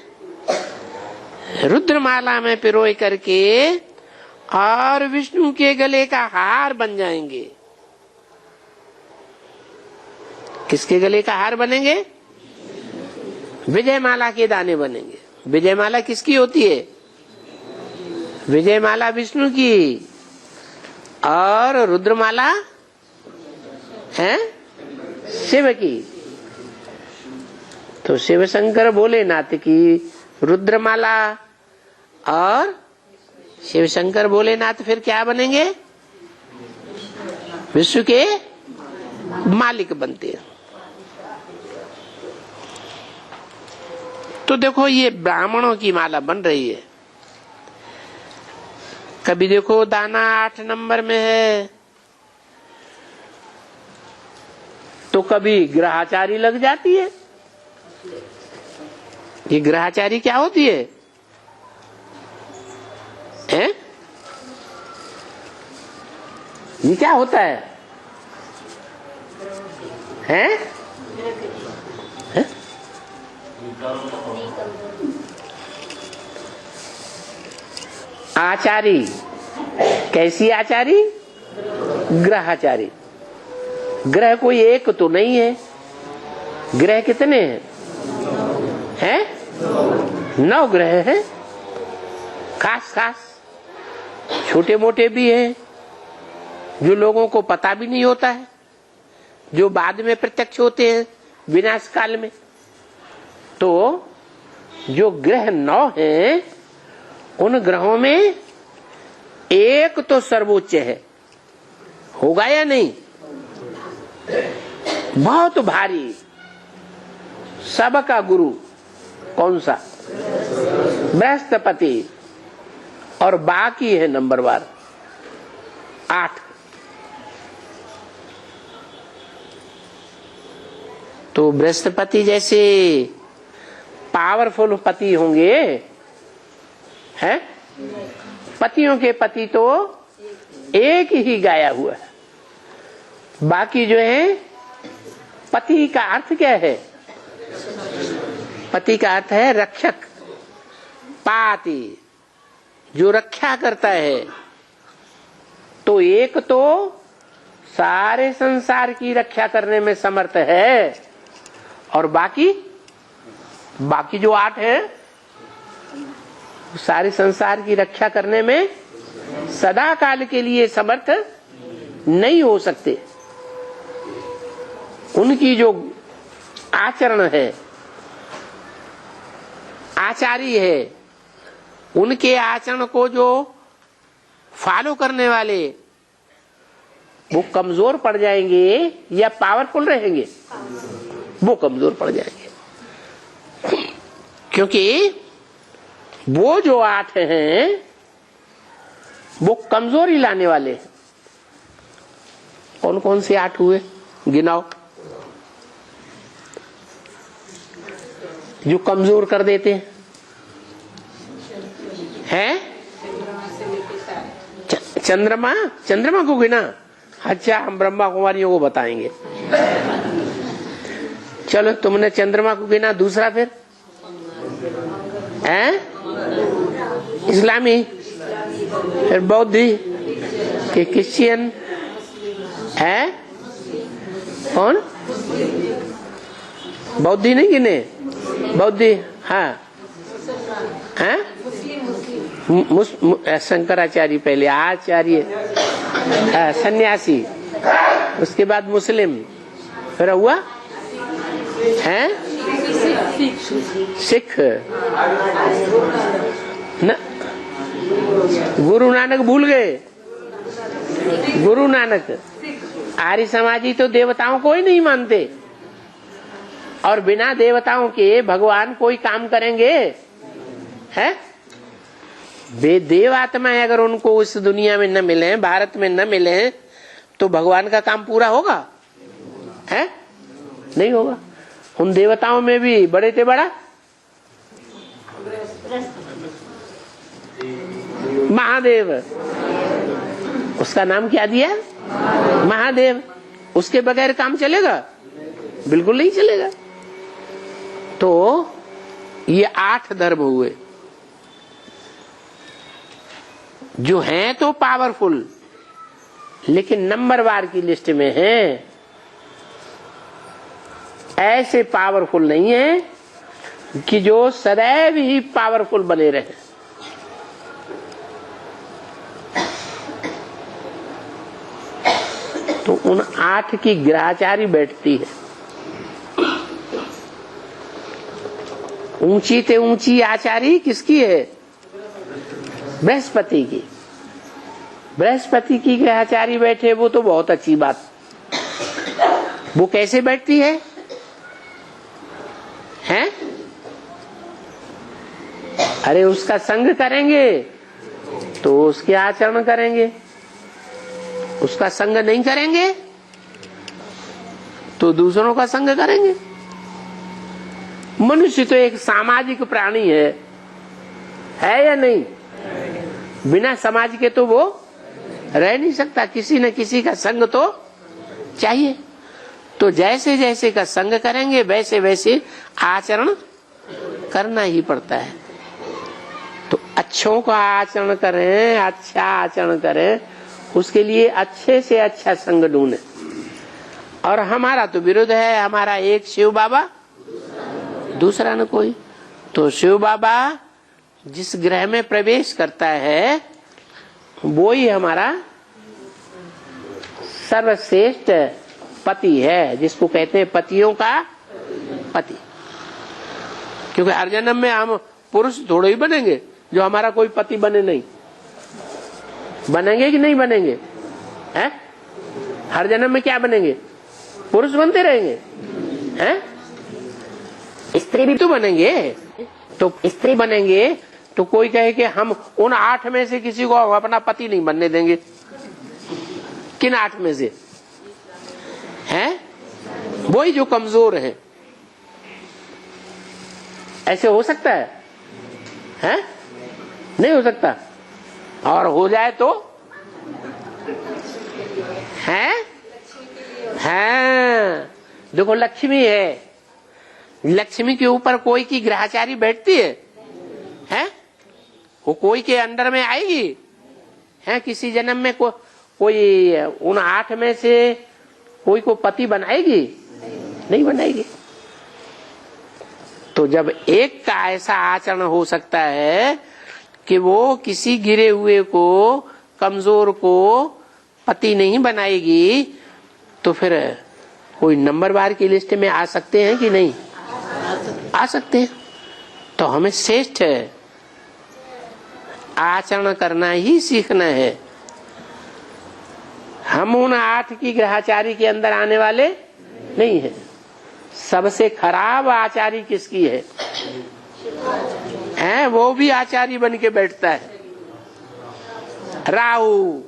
रुद्रमाला में पिरोए करके और विष्णु के गले का हार बन जाएंगे। किसके गले का हार बनेंगे, विजयमाला के दाने बनेंगे। विजयमाला किसकी होती है, विजयमाला विष्णु की, और रुद्रमाला है शिव की। तो शिव शंकर भोलेनाथ की रुद्रमाला और शिव शंकर भोलेनाथ फिर क्या बनेंगे, विश्व के मालिक बनते हैं। तो देखो ये ब्राह्मणों की माला बन रही है। कभी देखो दाना 8 नंबर में है तो कभी ग्रहाचारी लग जाती है। ये ग्रहाचारी क्या होती है, हैं? ये क्या होता है, हैं? हैं? आचारी, कैसी आचारी, ग्रहाचारी। ग्रह कोई एक तो नहीं है, ग्रह कितने हैं, 9 ग्रह हैं। खास खास छोटे मोटे भी हैं जो लोगों को पता भी नहीं होता है, जो बाद में प्रत्यक्ष होते हैं विनाश काल में। तो जो ग्रह 9 हैं उन ग्रहों में एक तो सर्वोच्च है, होगा या नहीं, बहुत भारी, सबका गुरु कौन सा, बृहस्पति, और बाकी है नंबरवार 8। तो बृहस्पति जैसे पावरफुल पति होंगे, हैं? पतियों के पति तो एक ही गाया हुआ है। बाकी जो है, पति का अर्थ क्या है, पति का अर्थ है रक्षक, पाति, जो रक्षा करता है। तो एक तो सारे संसार की रक्षा करने में समर्थ है, और बाकी जो 8 है सारे संसार की रक्षा करने में सदा काल के लिए समर्थ नहीं हो सकते। उनकी जो आचरण है, आचारी है, उनके आचरण को जो फॉलो करने वाले वो कमजोर पड़ जाएंगे या पावरफुल रहेंगे, वो कमजोर पड़ जाएंगे। क्योंकि वो जो 8 हैं वो कमजोरी लाने वाले हैं। कौन कौन से 8 हुए, गिनाओ, जो कमजोर कर देते हैं? चंद्रमा, चंद्रमा को गिना? अच्छा, हम ब्रह्मा कुमारियों को बताएंगे। चलो, तुमने चंद्रमा को गिना, दूसरा फिर हैं? इस्लामी, फिर बौद्धी, कि क्रिश्चियन है? कौन? बौद्धी नहीं गिने? बौद्धी, हाँ, हैं? शंकराचार्य पहले, आचार्य, सन्यासी, उसके बाद मुस्लिम, फिर हुआ हैं? सिख न, गुरु नानक भूल गए? गुरु नानक। आर्य समाजी तो देवताओं को ही नहीं मानते, और बिना देवताओं के भगवान कोई काम करेंगे? हैं? वे देव आत्माएं अगर उनको इस दुनिया में न मिले, भारत में न मिले, तो भगवान का काम पूरा होगा? है? नहीं होगा। उन देवताओं में भी बड़े थे बड़ा महादेव, उसका नाम क्या दिया? महादेव। उसके बगैर काम चलेगा? बिल्कुल नहीं चलेगा। तो ये 8 धर्म हुए जो हैं तो पावरफुल, लेकिन नंबरवार की लिस्ट में हैं। ऐसे पावरफुल नहीं है कि जो सदैव ही पावरफुल बने रहे। तो उन 8 की ग्रहचारी बैठती है। ऊंची ते ऊंची आचारी किसकी है? बृहस्पति की। बृहस्पति की ग्रहचारी बैठे वो तो बहुत अच्छी बात। वो कैसे बैठती है? हैं? अरे उसका संग करेंगे तो उसके आचरण करेंगे, उसका संग नहीं करेंगे तो दूसरों का संग करेंगे। मनुष्य तो एक सामाजिक प्राणी है या नहीं? बिना समाज के तो वो रह नहीं सकता, किसी न किसी का संग तो चाहिए। तो जैसे जैसे का संग करेंगे वैसे वैसे आचरण करना ही पड़ता है। तो अच्छों का आचरण करें, अच्छा आचरण करें, उसके लिए अच्छे से अच्छा संग ढूंढे। और हमारा तो विरोध है, हमारा एक शिव बाबा, दूसरा न कोई। तो शिव बाबा जिस ग्रह में प्रवेश करता है वो ही हमारा सर्वश्रेष्ठ पति है, जिसको कहते हैं पतियों का पति। क्योंकि हर जन्म में हम पुरुष थोड़े ही बनेंगे जो हमारा कोई पति बने नहीं। बनेंगे कि नहीं बनेंगे? हैं? हर जन्म में क्या बनेंगे? पुरुष बनते रहेंगे। हैं? स्त्री भी तो बनेंगे। तो स्त्री बनेंगे तो कोई कहे कि हम उन 8 में से किसी को अपना पति नहीं बनने देंगे। किन 8 में से? हैं? वही जो कमजोर हैं। ऐसे हो सकता है? हैं? नहीं हो सकता। और हो जाए तो हैं? हैं? देखो लक्ष्मी है, लक्ष्मी के ऊपर कोई की ग्रहचारी बैठती है? हैं? वो कोई के अंडर में आएगी? हैं? किसी जन्म में कोई उन 8 में से कोई को पति बनाएगी? नहीं बनाएगी। तो जब एक का ऐसा आचरण हो सकता है कि वो किसी गिरे हुए को, कमजोर को पति नहीं बनाएगी, तो फिर कोई नंबरवार की लिस्ट में आ सकते हैं कि नहीं? आ सकते हैं। तो हमें श्रेष्ठ आचरण करना ही सीखना है। हम उन 8 की ग्रहचारी के अंदर आने वाले नहीं है। सबसे खराब आचारी किसकी है? हैं? वो भी आचारी बन के बैठता है, राहु।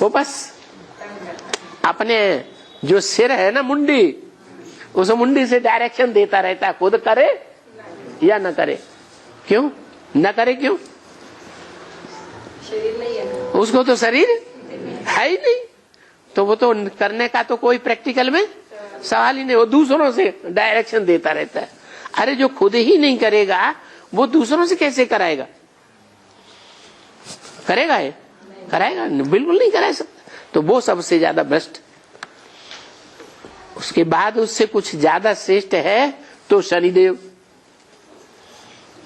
वो बस अपने जो सिर है ना, मुंडी, उस मुंडी से डायरेक्शन देता रहता है, खुद करे या न करे। क्यों न करे? क्यों? शरीर नहीं है, उसको तो शरीर है ही नहीं, तो वो तो करने का तो कोई प्रैक्टिकल में सवाल ही नहीं। वो दूसरों से डायरेक्शन देता रहता है। अरे जो खुद ही नहीं करेगा वो दूसरों से कैसे कराएगा? करेगा? ये कराएगा? बिल्कुल नहीं करा सकता। तो वो सबसे ज्यादा भ्रष्ट। उसके बाद उससे कुछ ज्यादा श्रेष्ठ है तो शनिदेव,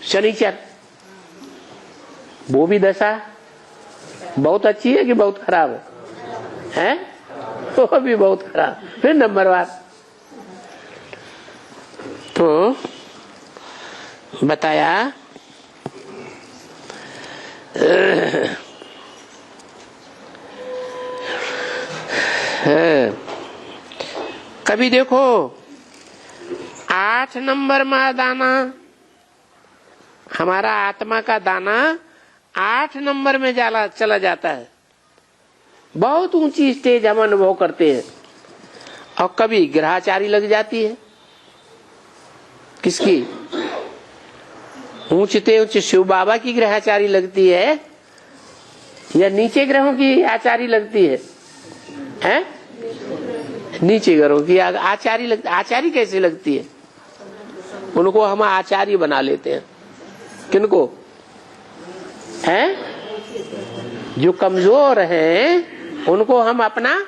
शनिचर। वो भी दशा बहुत अच्छी है कि बहुत खराब है? वो भी बहुत खराब। फिर नंबरवार। तो बताया कभी देखो 8 नंबर में दाना, हमारा आत्मा का दाना 8 नंबर में चला जाता है। बहुत ऊंची स्टेज हम अनुभव करते हैं। और कभी ग्रहचारी लग जाती है। किसकी? ऊंचते ऊंच शिव बाबा की ग्रहचारी लगती है या नीचे ग्रहों की आचारी लगती है? हैं? नीचे ग्रहों की आचारी लगती। आचारी कैसे लगती है? उनको हम आचार्य बना लेते हैं। किनको? हैं? जो कमजोर हैं उनको हम अपना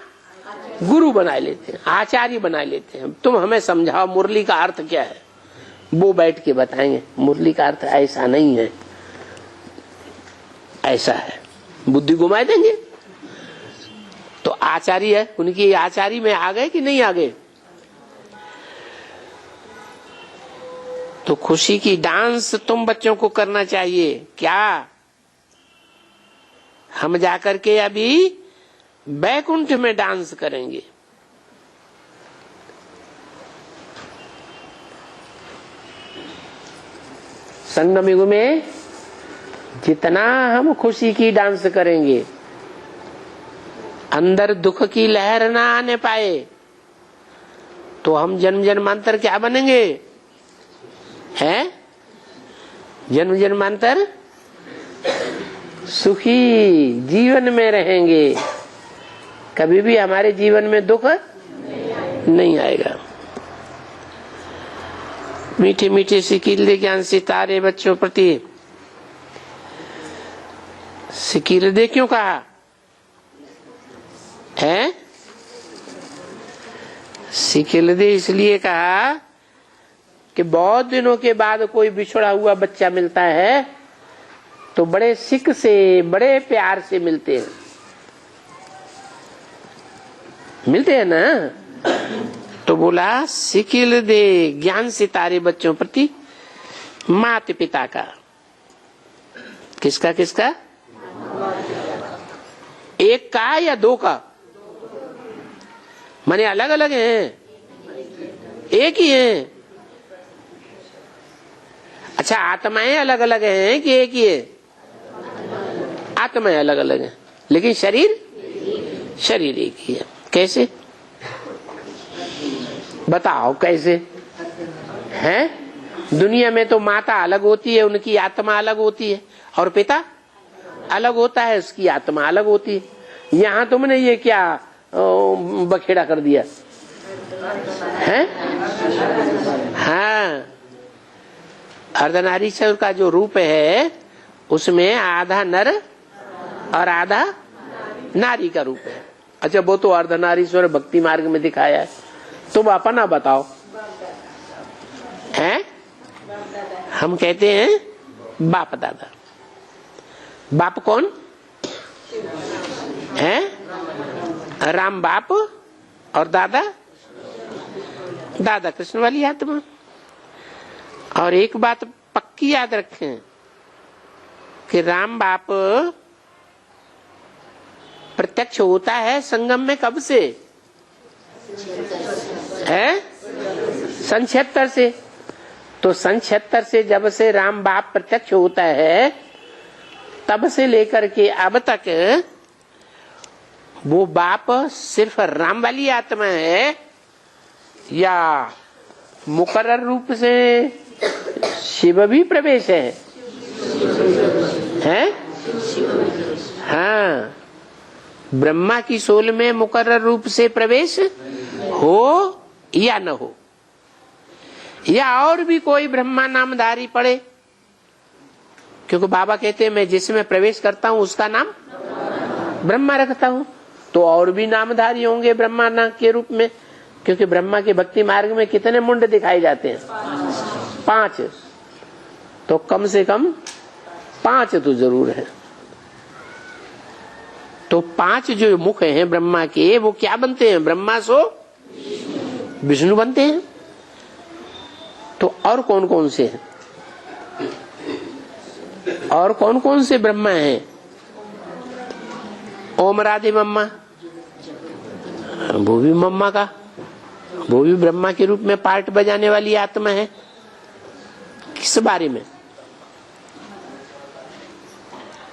गुरु बना लेते हैं, आचार्य बना लेते हैं। तुम हमें समझाओ मुरली का अर्थ क्या है? वो बैठ के बताएंगे मुरली का अर्थ ऐसा नहीं है, ऐसा है। बुद्धि घुमा देंगे। तो आचार्य है, उनकी आचार्य में आ गए कि नहीं आ गए? तो खुशी की डांस तुम बच्चों को करना चाहिए। क्या हम जाकर के अभी बैकुंठ में डांस करेंगे। संगम युग में जितना हम खुशी की डांस करेंगे, अंदर दुख की लहर ना आने पाए, तो हम जन्म जन्मांतर क्या बनेंगे? हैं? जन्म जन्मांतर सुखी जीवन में रहेंगे। कभी भी हमारे जीवन में दुख नहीं आएगा। मीठे मीठे सिकीले ज्ञान सितारे बच्चों प्रति। सिकीले क्यों कहा है? सिकीले इसलिए कहा कि बहुत दिनों के बाद कोई बिछड़ा हुआ बच्चा मिलता है तो बड़े सिक से, बड़े प्यार से मिलते हैं ना। तो बोला सिकिल दे ज्ञान सितारे बच्चों प्रति माता पिता का। किसका किसका? एक का या दो का? माने अलग अलग हैं? एक ही है? अच्छा, आत्माएं अलग अलग हैं कि एक ही है? आत्माएं अलग अलग हैं लेकिन शरीर एक ही है। कैसे बताओ? कैसे हैं? दुनिया में तो माता अलग होती है, उनकी आत्मा अलग होती है, और पिता अलग होता है, उसकी आत्मा अलग होती है। यहाँ तुमने ये क्या बखेड़ा कर दिया है? हाँ, अर्धनारीश्वर का जो रूप है उसमें आधा नर और आधा नारी का रूप है। अच्छा, वो तो अर्धनारीश्वर भक्ति मार्ग में दिखाया है। तुम अपना बताओ। हैं? हम कहते हैं बाप दादा। बाप कौन है? राम बाप, और दादा दादा कृष्ण वाली आत्मा। और एक बात पक्की याद रखें कि राम बाप प्रत्यक्ष होता है संगम में कब से है? सन 76 से। तो सन 76 से जब से राम बाप प्रत्यक्ष होता है तब से लेकर के अब तक वो बाप सिर्फ राम वाली आत्मा है या मुकर्रर रूप से शिव भी प्रवेश है? हाँ, ब्रह्मा की सोल में मुकर्रर रूप से प्रवेश हो या न हो, या और भी कोई ब्रह्मा नामधारी पड़े, क्योंकि बाबा कहते हैं मैं जिसमें प्रवेश करता हूं उसका नाम ब्रह्मा रखता हूं, तो और भी नामधारी होंगे ब्रह्मा ना के रूप में, क्योंकि ब्रह्मा के भक्ति मार्ग में कितने मुंड दिखाए जाते हैं? 5। तो कम से कम 5 तो जरूर है। तो 5 जो मुख हैं ब्रह्मा के, वो क्या बनते हैं? ब्रह्मा सो विष्णु बनते हैं। तो और कौन कौन से हैं? और कौन कौन से ब्रह्मा हैं? ओम राधे मम्मा, वो भी मम्मा का, वो भी ब्रह्मा के रूप में पार्ट बजाने वाली आत्मा है। किस बारे में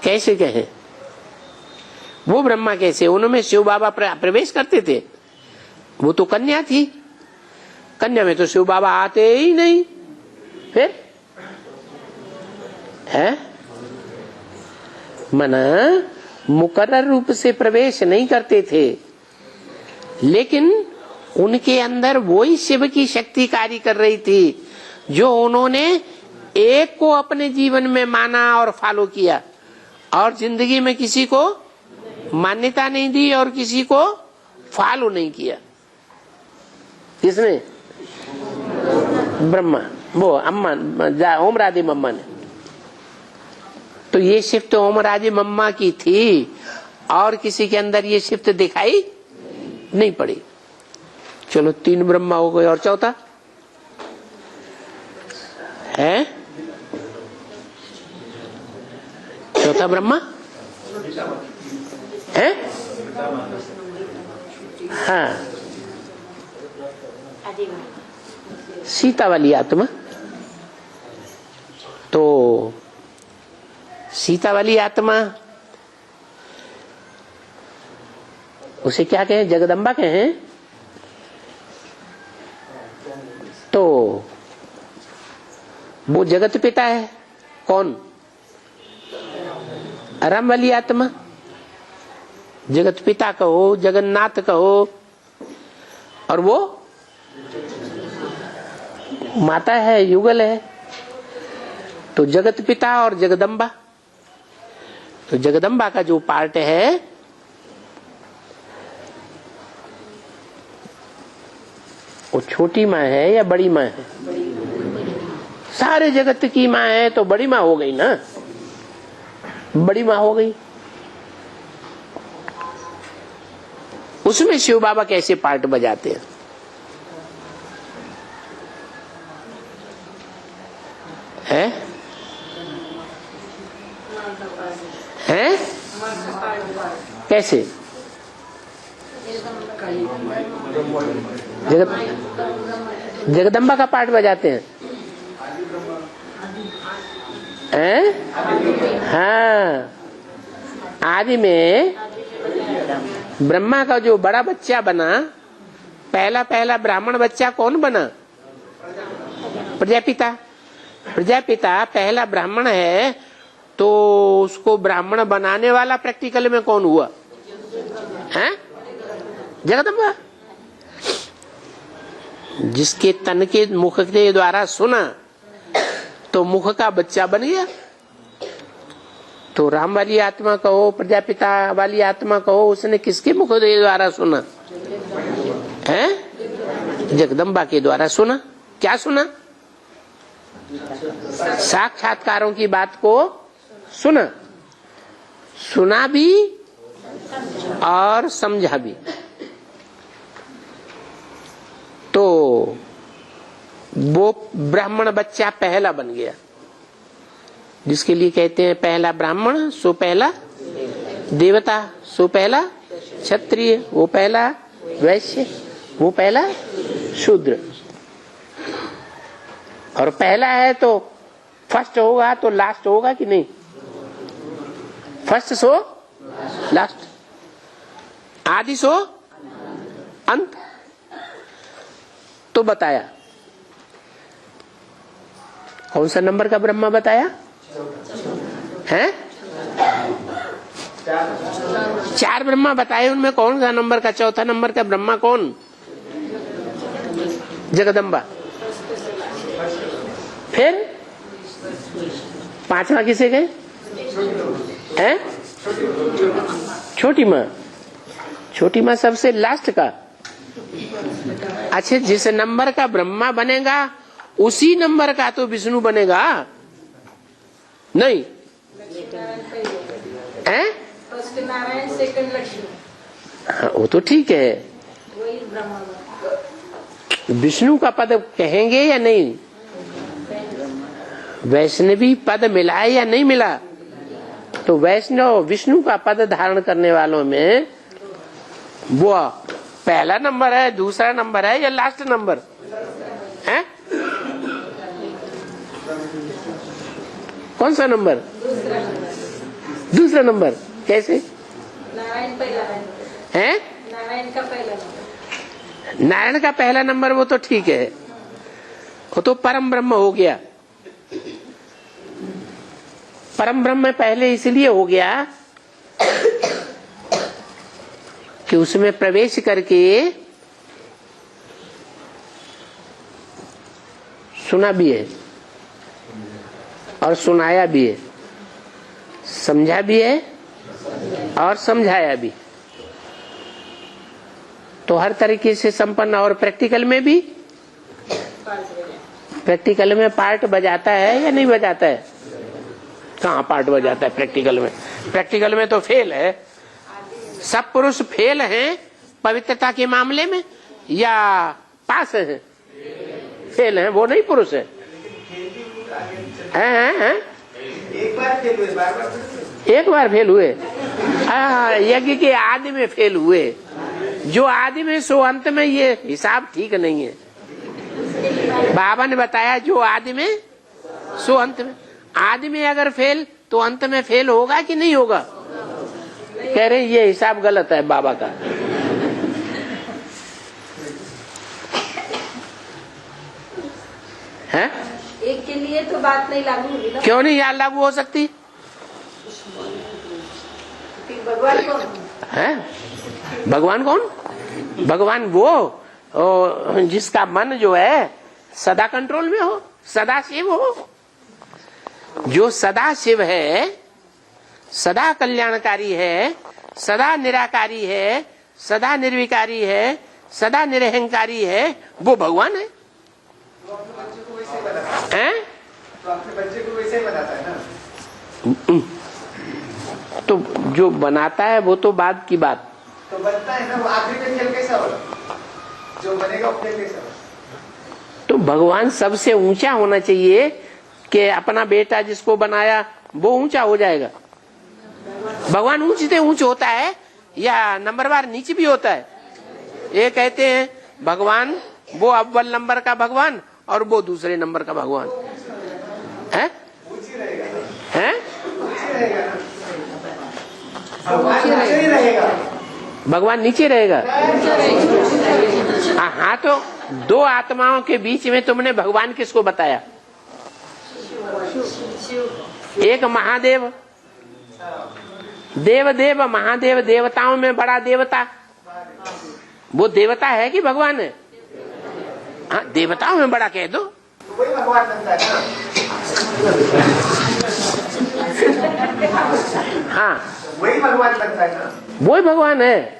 कैसे कहें? वो ब्रह्मा कैसे? उनमें शिव बाबा प्रवेश करते थे। वो तो कन्या थी, कन्या में तो शिव बाबा आते ही नहीं। फिर है मना मुकर्रर रूप से प्रवेश नहीं करते थे, लेकिन उनके अंदर वही शिव की शक्ति कार्य कर रही थी जो उन्होंने एक को अपने जीवन में माना और फॉलो किया, और जिंदगी में किसी को मान्यता नहीं दी और किसी को फॉलो नहीं किया। किसने? ब्रह्मा, वो अम्मा, ओम राधे मम्मा ने। तो ये शिफ्ट ओम राधे मम्मा की थी, और किसी के अंदर ये शिफ्ट दिखाई नहीं पड़ी। चलो 3 ब्रह्मा हो गए, और चौथा है? चौथा ब्रह्मा है? हाँ, सीता वाली आत्मा। तो सीता वाली आत्मा उसे क्या कहें? जगदम्बा कहें। तो वो जगत पिता है। कौन? राम वाली आत्मा। जगत पिता कहो, जगन्नाथ कहो, और वो माता है, युगल है। तो जगत पिता और जगदम्बा। तो जगदम्बा का जो पार्ट है वो छोटी माँ है या बड़ी माँ है? सारे जगत की माँ है तो बड़ी माँ हो गई ना, बड़ी माँ हो गई। उसमें शिव बाबा कैसे पार्ट बजाते हैं? हैं? कैसे? जगदम्बा का पार्ट बजाते हैं? हाँ, आदि में ब्रह्मा का जो बड़ा बच्चा बना, पहला ब्राह्मण बच्चा कौन बना? प्रजापिता। प्रजापिता पहला ब्राह्मण है, तो उसको ब्राह्मण बनाने वाला प्रैक्टिकल में कौन हुआ? हैं? जगदम्बा। जिसके तन के मुख के द्वारा सुना तो मुख का बच्चा बन गया। तो राम वाली आत्मा कहो, प्रजापिता वाली आत्मा कहो, उसने किसके मुख के द्वारा सुना? हैं? जगदम्बा के द्वारा सुना। क्या सुना? साक्षात्कारों की बात को सुना, सुना भी और समझा भी। तो वो ब्राह्मण बच्चा पहला बन गया, जिसके लिए कहते हैं पहला ब्राह्मण सो पहला देवता, सो पहला क्षत्रिय, वो पहला वैश्य, वो पहला शूद्र। और पहला है तो फर्स्ट होगा तो लास्ट होगा कि नहीं? First so last. आदि सो अंत। तो बताया कौन सा नंबर का ब्रह्मा बताया है? 4 ब्रह्मा बताए, उनमें कौन सा नंबर का चौथा नंबर का ब्रह्मा कौन? जगदम्बा। फिर 5वां किसे गए हैं? छोटी माँ। छोटी माँ सबसे लास्ट का। अच्छा, जिस नंबर का ब्रह्मा बनेगा उसी नंबर का तो विष्णु बनेगा नहीं है? नारायण, सेकंड लक्ष्मी। हाँ, वो तो ठीक है। वही ब्रह्मा। विष्णु का पद कहेंगे या नहीं? वैष्णवी पद मिला है या नहीं मिला? तो वैष्णव विष्णु का पद धारण करने वालों में वो पहला नंबर है, दूसरा नंबर है या लास्ट नंबर है? कौन सा नंबर? दूसरा नंबर। कैसे? नारायण पहला है? नारायण का पहला नंबर। नारायण का पहला नंबर वो तो ठीक है, वो तो परम ब्रह्म हो गया। परम ब्रह्म पहले इसलिए हो गया कि उसमें प्रवेश करके सुना भी है और सुनाया भी है, समझा भी है और समझाया भी। तो हर तरीके से संपन्न। और प्रैक्टिकल में भी, प्रैक्टिकल में पार्ट बजाता है या नहीं बजाता है? कहाँ पार्ट बजाता है प्रैक्टिकल में? प्रैक्टिकल में तो फेल है। सब पुरुष फेल हैं पवित्रता के मामले में या पास हैं? फेल हैं, वो नहीं पुरुष है। हैं? एक बार फेल हुए। यज्ञ के आदि में फेल हुए। जो आदि में सो अंत में, ये हिसाब ठीक नहीं है। बाबा ने बताया जो आदि में सो अंत में। आदि में अगर फेल तो अंत में फेल होगा कि नहीं होगा? कह रहे ये हिसाब गलत है बाबा का। है? एक के लिए तो बात नहीं लागू होगी ना। क्यों नहीं यार लागू हो सकती? भगवान कौन है? भगवान कौन? भगवान वो जिसका मन जो है सदा कंट्रोल में हो, सदा शिव हो। जो सदा शिव है, सदा कल्याणकारी है, सदा निराकारी है, सदा निर्विकारी है, सदा निरहंकारी है, वो भगवान है। हैं? तो अपने बच्चे को वैसे ही बनाता है ना। तो जो बनाता है वो तो बाद की बात। तो बनता है ना, वो आखिरी में खेल कैसा होगा? जो बनेगा वो खेल कैसा होगा? तो भगवान सबसे ऊंचा होना चाहिए कि अपना बेटा जिसको बनाया वो ऊंचा हो जाएगा। भगवान ऊंच से ऊंच होता है या नंबरवार नीचे भी होता है? ये कहते हैं भगवान वो अव्वल नंबर का भगवान और वो दूसरे नंबर का भगवान है। भगवान नीचे रहेगा। हाँ, तो दो आत्माओं के बीच में तुमने भगवान किसको बताया? एक महादेव, देव महादेव, देवताओं में बड़ा देवता। वो देवता है कि भगवान है? हाँ, देवताओं में बड़ा कह दो। वही भगवान बनता है ना। हाँ, वही भगवान बनता है ना। वही भगवान है।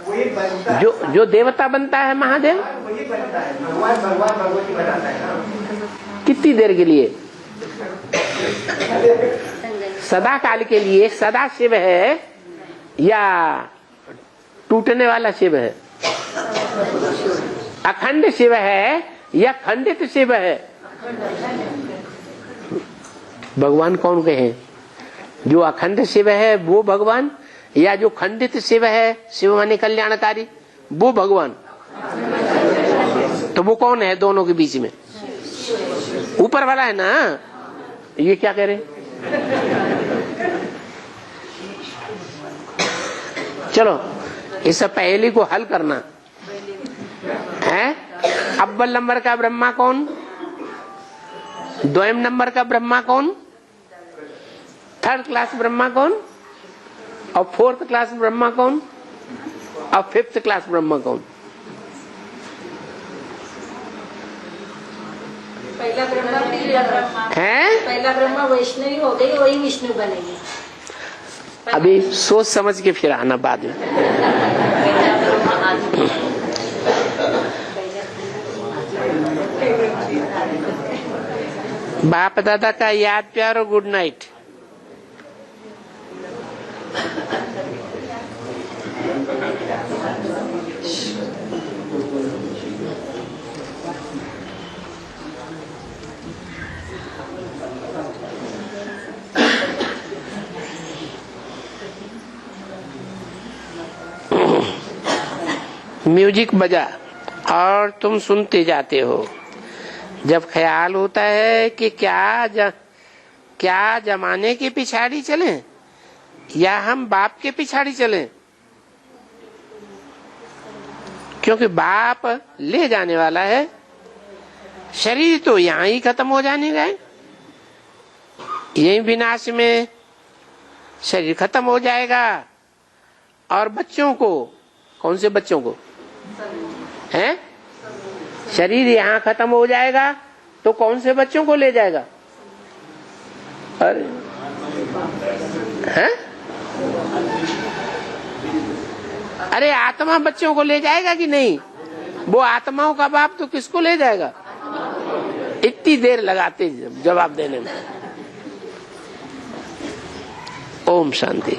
वही बनता है। जो देवता बनता है महादेव, वही बनता है भगवान। भगवान भगवती बनाता है ना। कितनी देर के लिए? सदा काल के लिए। सदा शिव है या टूटने वाला शिव है? अखंड शिव है या खंडित शिव है? भगवान कौन कहे? जो अखंड शिव है वो भगवान या जो खंडित शिव है, शिव माने कल्याणकारी, वो भगवान? तो वो कौन है दोनों के बीच में? ऊपर वाला है ना। ये क्या कह रहे? चलो इस पहेली को हल करना है। अव्वल नंबर का ब्रह्मा कौन, द्वयम नंबर का ब्रह्मा कौन, थर्ड क्लास ब्रह्मा कौन, और फोर्थ क्लास ब्रह्मा कौन, और फिफ्थ क्लास ब्रह्मा कौन। पहला ब्रह्मा है पहला ब्रह्मा वैष्णवी हो गई, वही विष्णु बनेगी। अभी सोच समझ के फिर आना बाद में। बाप दादा का याद प्यार और गुड नाइट। म्यूजिक बजा और तुम सुनते जाते हो। जब ख्याल होता है कि क्या जमाने के पिछाड़ी चलें या हम बाप के पिछाड़ी चलें, क्योंकि बाप ले जाने वाला है, शरीर तो यहाँ ही खत्म हो जाने का है, यही विनाश में शरीर खत्म हो जाएगा। और बच्चों को, कौन से बच्चों को हैं, शरीर यहाँ खत्म हो जाएगा तो कौन से बच्चों को ले जाएगा? अरे हैं? अरे आत्मा बच्चों को ले जाएगा कि नहीं? वो आत्माओं का बाप तो किसको ले जाएगा? इतनी देर लगाते जवाब देने में। ओम शांति।